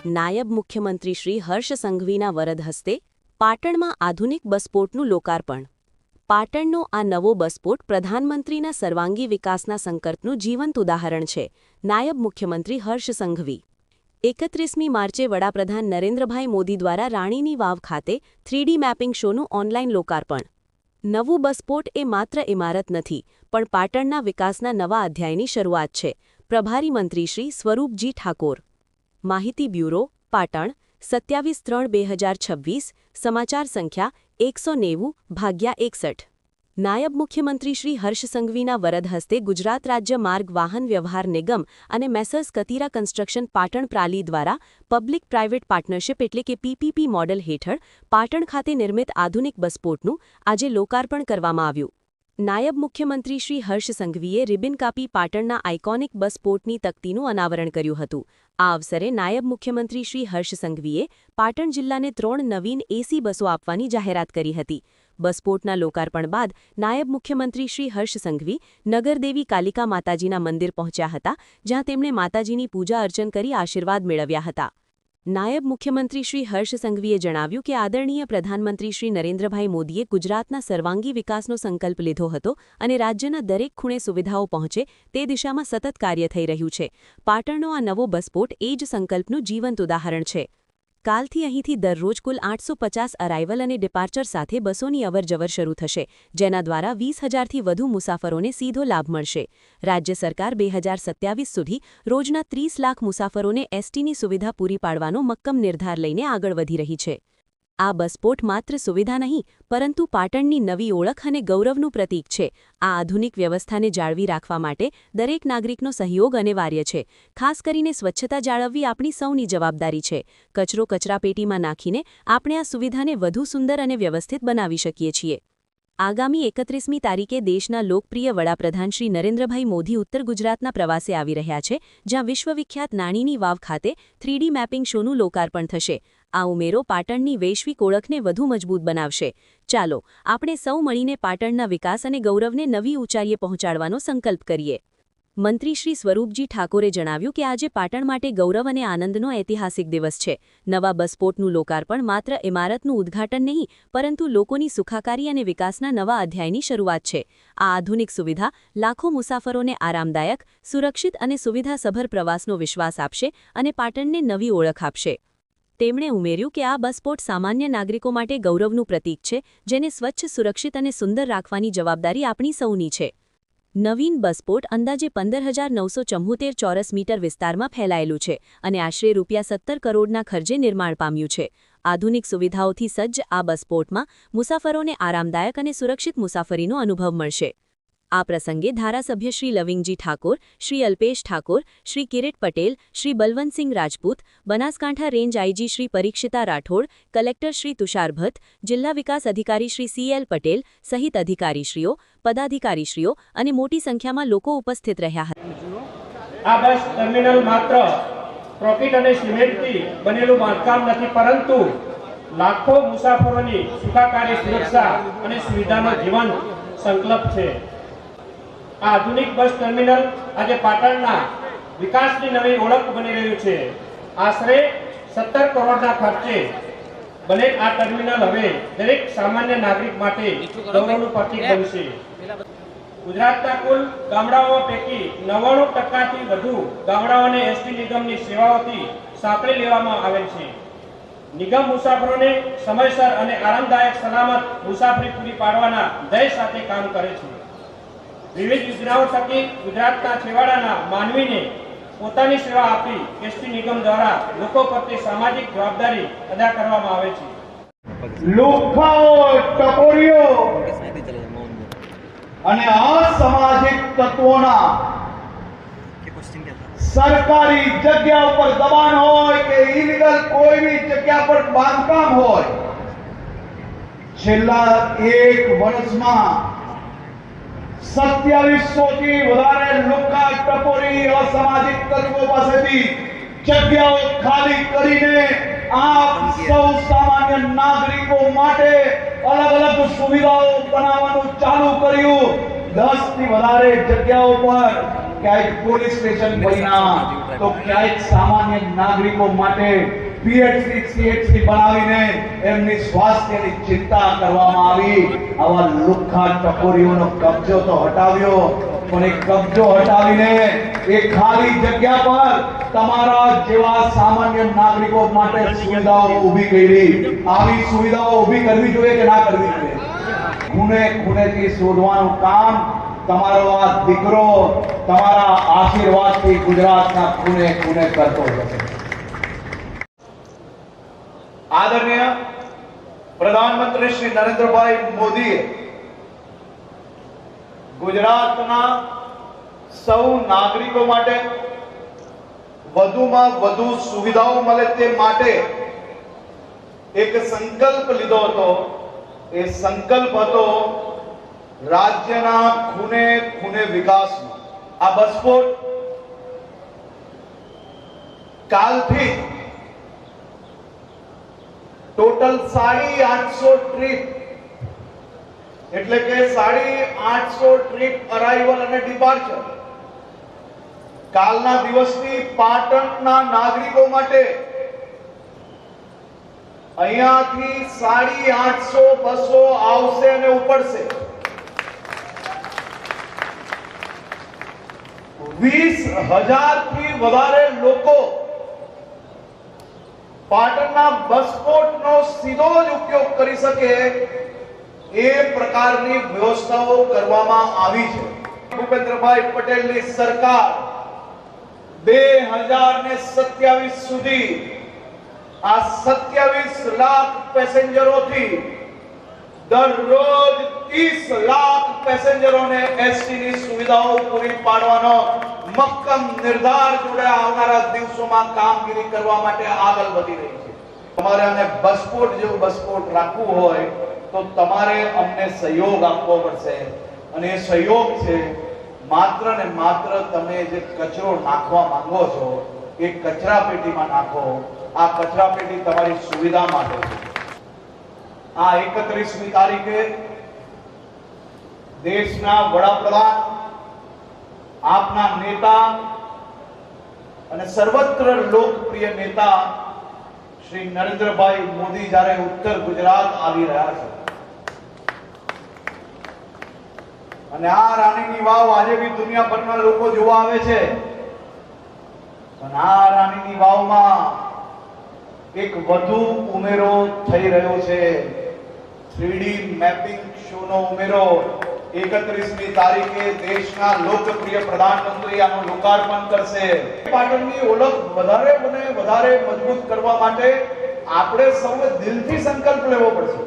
નાયબ મુખ્યમંત્રી શ્રી હર્ષ સંઘવીના વરદ હસ્તે પાટણમાં આધુનિક બસપોર્ટનું લોકાર્પણ। પાટણનો આ નવો બસપોર્ટ પ્રધાનમંત્રીના સર્વાંગી વિકાસના સંકલ્પનું જીવંત ઉદાહરણ છે। નાયબ મુખ્યમંત્રી હર્ષ સંઘવી 31મી માર્ચે વડાપ્રધાન નરેન્દ્રભાઈ મોદી દ્વારા રાણીની વાવ ખાતે 3D મેપિંગ શોનું ઓનલાઈન લોકાર્પણ। નવું બસપોર્ટ એ માત્ર ઇમારત નથી પણ પાટણના વિકાસના નવા અધ્યાયની શરૂઆત છે। પ્રભારી મંત્રી શ્રી સ્વરૂપજી ઠાકોર। માહિતી બ્યુરો પાટણ 27/3/2026 સમાચાર સંખ્યા 190/61। નાયબ મુખ્યમંત્રી શ્રી હર્ષ સંઘવીના વરદ હસ્તે ગુજરાત રાજ્ય માર્ગ વાહન વ્યવહાર નિગમ અને મેસર્સ કતીરા કન્સ્ટ્રક્શન પાટણ પ્રાલી દ્વારા પબ્લિક પ્રાઇવેટ પાર્ટનરશિપ એટલે કે PPP મોડેલ હેઠળ પાટણ ખાતે નિર્મિત આધુનિક બસપોર્ટનું આજે લોકાર્પણ કરવામાં આવ્યું। નાયબ મુખ્યમંત્રી શ્રી હર્ષ સંઘવીએ રિબિન કાપી પાટણના આઇકોનિક બસપોર્ટની તકતીનું અનાવરણ કર્યું હતું। આ અવસરે નાયબ મુખ્યમંત્રી શ્રી હર્ષ સંઘવીએ પાટણ જિલ્લાને 3 નવીન AC બસો આપવાની જાહેરાત કરી હતી। બસપોર્ટના લોકાર્પણ બાદ નાયબ મુખ્યમંત્રી શ્રી હર્ષ સંઘવી નગરદેવી કાલિકા માતાજીના મંદિર પહોંચ્યા હતા, જ્યાં તેમણે માતાજીની પૂજા અર્ચન કરી આશીર્વાદ મેળવ્યા હતા। નાયબ મુખ્યમંત્રી શ્રી હર્ષ સંઘવીએ જણાવ્યું કે આદરણીય પ્રધાનમંત્રી શ્રી નરેન્દ્રભાઈ મોદીએ ગુજરાતના સર્વાંગી વિકાસનો સંકલ્પ લીધો હતો અને રાજ્યના દરેક ખૂણે સુવિધાઓ પહોંચે તે દિશામાં સતત કાર્ય થઈ રહ્યું છે। પાટણનો આ નવો બસપોર્ટ એ જ સંકલ્પનું જીવંત ઉદાહરણ છે। કાલથી અહીંથી દરરોજ કુલ 850 અરાઇવલ અને ડિપાર્ચર સાથે બસોની અવરજવર શરૂ થશે, જેના દ્વારા 20,000થી વધુ મુસાફરોને સીધો લાભ મળશે। રાજ્ય સરકાર 2027 સુધી રોજના 30 લાખ મુસાફરોને એસટીની સુવિધા પૂરી પાડવાનો મક્કમ નિર્ધાર લઈને આગળ વધી રહી છે। આ બસપોર્ટ માત્ર સુવિધા નહીં પરંતુ પાટણની નવી ઓળખ અને ગૌરવનું પ્રતીક છે। આ આધુનિક વ્યવસ્થાને જાળવી રાખવા માટે દરેક નાગરિકનો સહયોગ અનિવાર્ય છે। ખાસ કરીને સ્વચ્છતા જાળવવી આપણી સૌની જવાબદારી છે। કચરો કચરાપેટીમાં નાખીને આપણે આ સુવિધાને વધુ સુંદર અને વ્યવસ્થિત બનાવી શકીએ છીએ। આગામી 31મી તારીખે દેશના લોકપ્રિય વડાપ્રધાન શ્રી નરેન્દ્રભાઈ મોદી ઉત્તર ગુજરાતના પ્રવાસે આવી રહ્યા છે, જ્યાં વિશ્વવિખ્યાત રાણીની વાવ ખાતે 3D મેપિંગ શોનું લોકાર્પણ થશે। આ ઉમેરો પાટણની વૈશ્વિક ઓળખને વધુ મજબૂત બનાવશે। ચાલો આપણે સૌ મળીને પાટણના વિકાસ અને ગૌરવને નવી ઊંચાઈએ પહોંચાડવાનો સંકલ્પ કરીએ। મંત્રી શ્રી સ્વરૂપજી ઠાકોરે જણાવ્યું કે આજે પાટણ માટે ગૌરવ અને આનંદનો ઐતિહાસિક દિવસ છે। નવા બસપોર્ટનું લોકાર્પણ માત્ર ઇમારતનું ઉદ્ઘાટન નહીં પરંતુ લોકોની સુખાકારી અને વિકાસના નવા અધ્યાયની શરૂઆત છે। આ આધુનિક સુવિધા લાખો મુસાફરોને આરામદાયક, સુરક્ષિત અને સુવિધાસભર પ્રવાસનો વિશ્વાસ આપશે અને પાટણને નવી ઓળખ આપશે। તેમણે ઉમેર્યું કે આ બસપોર્ટ સામાન્ય નાગરિકો માટે ગૌરવનું પ્રતીક છે, જેને સ્વચ્છ, સુરક્ષિત અને સુંદર રાખવાની જવાબદારી આપણી સૌની છે। નવીન બસપોર્ટ અંદાજે 15,974 ચોરસ મીટર વિસ્તારમાં ફેલાયેલું છે અને આશરે ₹17 કરોડના ખર્ચે નિર્માણ પામ્યું છે। આધુનિક સુવિધાઓથી સજ્જ આ બસપોર્ટમાં મુસાફરોને આરામદાયક અને સુરક્ષિત મુસાફરીનો અનુભવ મળશે। આ પ્રસંગે ધારાસભ્ય Shri Lavingji Thakor, Shri Alpesh Thakor, Shri Kirit Patel, Shri Balwantsinh Rajput, Banaskantha range IG Shri Parikshita Rathod, collector Shri Tushar Bhatt, જિલ્લા વિકાસ અધિકારી શ્રી CL પટેલ સહિત અધિકારીશ્રીઓ, પદાધિકારીશ્રીઓ અને મોટી સંખ્યામાં લોકો ઉપસ્થિત રહ્યા હતા। આ બસ ટર્મિનલ માત્ર કોન્ક્રીટ અને સિમેન્ટથી બનેલું બાંધકામ નથી, પરંતુ લાખો મુસાફરોની સુખાકારી, સુરક્ષા અને સુવિધાનો જીવન સંકલ્પ છે। આ આધુનિક બસ ટર્મિનલ આજે પાટણના વિકાસની નવી ઓળખ બની રહ્યું છે। આશરે 17 કરોડના ખર્ચે બનેલ આ ટર્મિનલ હવે દરેક સામાન્ય નાગરિક માટે ગૌરવનું પ્રતીક બનશે। ગુજરાતના કુલ ગામડાઓ પૈકી 99%થી વધુ ગામડાઓને એસટી નિગમની સેવાઓથી સાંકળી લેવામાં આવેલ છે। નિગમ મુસાફરોને સમયસર અને આરામદાયક સલામત મુસાફરી પૂરી પાડવાના ધ્યેય સાથે કામ કરે છે। વિવિધ યોજનાઓ થકી ગુજરાતના છેવાડાના માનવીને પોતાની સેવા આપી એસટી નિગમ દ્વારા લોકો પ્રત્યે સામાજિક જવાબદારી અદા કરવામાં આવે છે। લુખ્ખાઓ, ટકોરીઓ અને અસામાજિક તત્વોના સરકારી જગ્યા ઉપર દબાણ હોય કે ઇલીગલ કોઈ બી જગ્યા પર બાંધકામ હોય, છેલ્લા 1 વર્ષમાં 2700થી વધારે લુખ્ખા, ટકોરી, અસામાજિક તત્વો પાસેથી જગ્યાઓ ખાલી કરીને આપ સૌ સામાન્ય નાગરિકો માટે અલગ અલગ સુવિધાઓ બનાવવાનું ચાલુ કર્યું। 10થી વધારે જગ્યાઓ પર ક્યાંક પોલીસ સ્ટેશન બન્યા, તો ક્યાંક સામાન્ય નાગરિકો માટે પીએચસી સીએચસી બનાવીને એમની સ્વાસ્થ્યની ચિંતા કરવામાં આવી. આવા લુખ્ખા ટકોરીઓનો કબજો તો હટાવ્યો, પણ એ કબજો હટાવીને એ ખાલી જગ્યા પર તમારા જેવા સામાન્ય નાગરિકો માટે સુવિધાઓ ઊભી કરી. આવી સુવિધાઓ ઊભી કરવી જોઈએ કે ના કરવી જોઈએ? ખૂણે ખૂણેથી શોધવાનું કામ તમારો આ દીકરો તમારા આશીર્વાદથી ગુજરાતના ખૂણે ખૂણે કરતો રહેશે. આદરણીય પ્રધાનમંત્રી શ્રી નરેન્દ્રભાઈ મોદીએ ગુજરાતના સૌ નાગરિકો માટે વધુમાં વધુ સુવિધાઓ મળે તે માટે એક સંકલ્પ લીધો હતો. એ સંકલ્પ હતો રાજ્યના ખૂણે ખૂણે વિકાસનો. આ બસપોર્ટ કાલથી ટોટલ 850 ટ્રીપ, એટલે કે 850 ટ્રીપ અરાઇવલ અને ડિપાર્ચર કાલના દિવસથી પાટણના નાગરિકો માટે અહીંયાથી 850 બસો આવશે અને ઉપડશે. 20,000 થી વધારે લોકો પાટણના બસપોર્ટનો સીધો જ ઉપયોગ કરી શકે એ પ્રકારની વ્યવસ્થાઓ કરવામાં આવી છે. ભૂપેન્દ્રભાઈ પટેલની સરકાર 2027 સુધી આ 27 લાખ પેસેન્જરોથી દરરોજ 30 લાખ પેસેન્જરોને એસટી ની સુવિધાઓ પૂરી પાડવાનો મક્કમ નિર્ધાર જોડે આવનારા દિવસોમાં કામગીરી કરવા માટે આગળ વધી રહી છે. તમારે આને બસપોર્ટ જેવું બસપોર્ટ રાખવું હોય તો તમારે અમને સહયોગ આપવો પડશે, અને એ સહયોગ છે માત્ર ને માત્ર તમે જે કચરો નાખવા માંગો છો એ કચરા પેટીમાં નાખો. આ કચરા પેટી તમારી સુવિધા માટે છે. આ 31મી તારીખે દેશના વડાપ્રધાન, આપના નેતા અને સર્વત્ર લોકપ્રિય નેતા શ્રી નરેન્દ્રભાઈ મોદી જ્યારે ઉત્તર ગુજરાત આવી રહ્યા છે, અને આ રાણીની વાવ આજે બી દુનિયાભરના લોકો જોવા આવે છે, પણ આ રાણીની વાવમાં એક વધુ ઉમેરો થઈ રહ્યો છે. 3D મેપિંગ શોનો ઉમેરો 31મી તારીખે દેશના લોકપ્રિય પ્રધાનમંત્રી આનું લોકાર્પણ કરશે. પાટણની ઓળખ વધારે મજબૂત કરવા માટે આપણે સૌએ દિલથી સંકલ્પ લેવો પડશે.